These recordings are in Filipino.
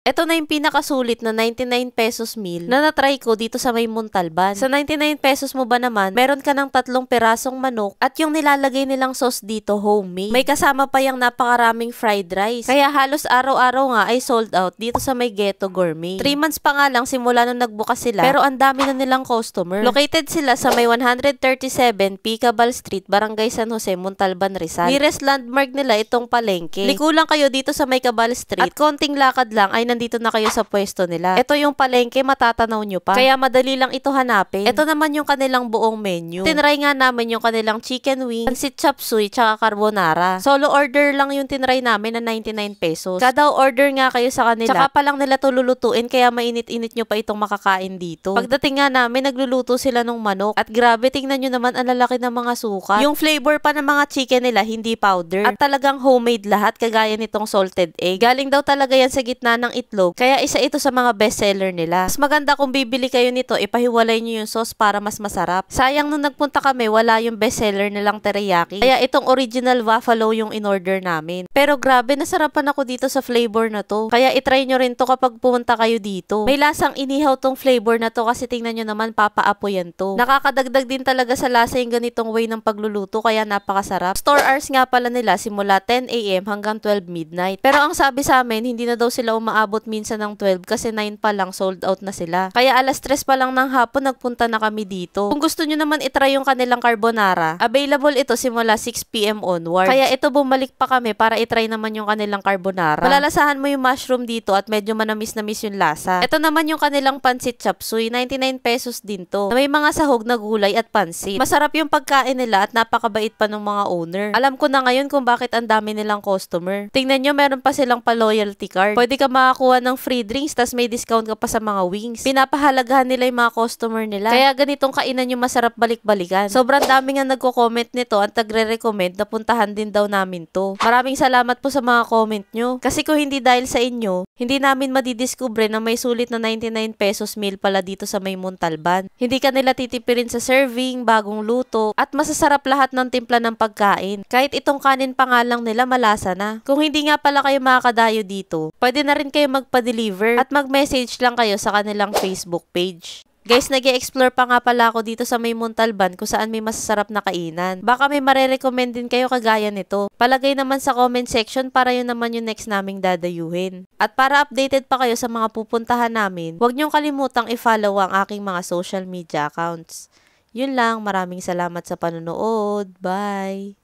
Ito na yung pinakasulit na 99 pesos meal na natry ko dito sa may Montalban. Sa 99 pesos mo ba naman, meron ka ng 3 pirasong manok at yung nilalagay nilang sauce dito homemade. May kasama pa yung napakaraming fried rice. Kaya halos araw-araw nga ay sold out dito sa may Ghetto Gourmet. 3 months pa nga lang simula nung nagbukas sila pero ang dami na nilang customer. Located sila sa may 137 Picabal Street, Barangay San Jose, Montalban, Rizal. Nearest landmark nila itong palengke. Liko lang kayo dito sa may Cabal Street at konting lakad lang ay nandito na kayo sa pwesto nila. Ito yung palengke, matatanaw nyo pa. Kaya madali lang ito hanapin. Ito naman yung kanilang buong menu. Tinry nga namin yung kanilang chicken wing, pansit chop suey, tsaka carbonara. Solo order lang yung tinry namin na 99 pesos. Kada order nga kayo sa kanila. Tsaka pa lang nila to lulutuin kaya mainit-init nyo pa itong makakain dito. Pagdating nga namin, nagluluto sila ng manok. At grabe, tingnan nyo naman ang lalaki ng mga sukat. Yung flavor pa ng mga chicken nila, hindi powder. At talagang homemade lahat, kagaya nitong salted egg. Galing daw talaga yan sa gitna ng itlog, kaya isa ito sa mga bestseller nila. Mas maganda kung bibili kayo nito, ipahiwalay nyo yung sauce para mas masarap. Sayang nung nagpunta kami, wala yung bestseller nilang teriyaki. Kaya itong original buffalo yung in-order namin. Pero grabe, nasarapan ako dito sa flavor na to. Kaya itry nyo rin to kapag pumunta kayo dito. May lasang inihaw tong flavor na to kasi tingnan nyo naman, papaapoy yan to. Nakakadagdag din talaga sa lasa yung ganitong way ng pagluluto, kaya napakasarap. Store hours nga pala nila simula 10 AM hanggang 12 midnight. Pero ang sabi sa amin, hindi na daw sila umaabot minsan ng 12 kasi 9 pa lang sold out na sila. Kaya alas 3 pa lang ng hapon nagpunta na kami dito. Kung gusto nyo naman itry yung kanilang carbonara, available ito simula 6 PM onward. Kaya ito bumalik pa kami para itry naman yung kanilang carbonara. Malalasahan mo yung mushroom dito at medyo manamis-namis yung lasa. Ito naman yung kanilang pansit chop suey, 99 pesos din to. Na may mga sahog na gulay at pansit. Masarap yung pagkain nila at napakabait pa ng mga owner. Alam ko na ngayon kung bakit ang dami nilang customer. Tingnan nyo, meron pa silang pa-loyalty card. Pwede ka makakuha ng free drinks tas may discount ka pa sa mga wings. Pinapahalagahan nila yung mga customer nila. Kaya ganitong kainan yung masarap balik-balikan. Sobrang dami nga nagko-comment nito at nagre-recommend na puntahan din daw namin to. Maraming salamat po sa mga comment nyo. Kasi kung hindi dahil sa inyo, hindi namin madidiskubre na may sulit na 99 pesos meal pala dito sa may Montalban. Hindi ka nila titipirin sa serving, bagong luto, at masasarap lahat ng timpla ng pagkain. Kahit itong kanin pa nga lang nila, malasa na. Kung hindi nga pala kayo makakadayo dito, pwede na rin kayo magpa-deliver at mag-message lang kayo sa kanilang Facebook page. Guys, nag-e-explore pa nga pala ako dito sa may Montalban kung saan may masasarap na kainan. Baka may marerecommend din kayo kagaya nito. Palagay naman sa comment section para yun naman yung next naming dadayuhin. At para updated pa kayo sa mga pupuntahan namin, huwag niyong kalimutang i-follow ang aking mga social media accounts. Yun lang, maraming salamat sa panonood. Bye!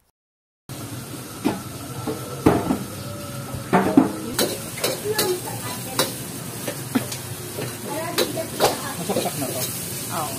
Masaksak na to. Oo.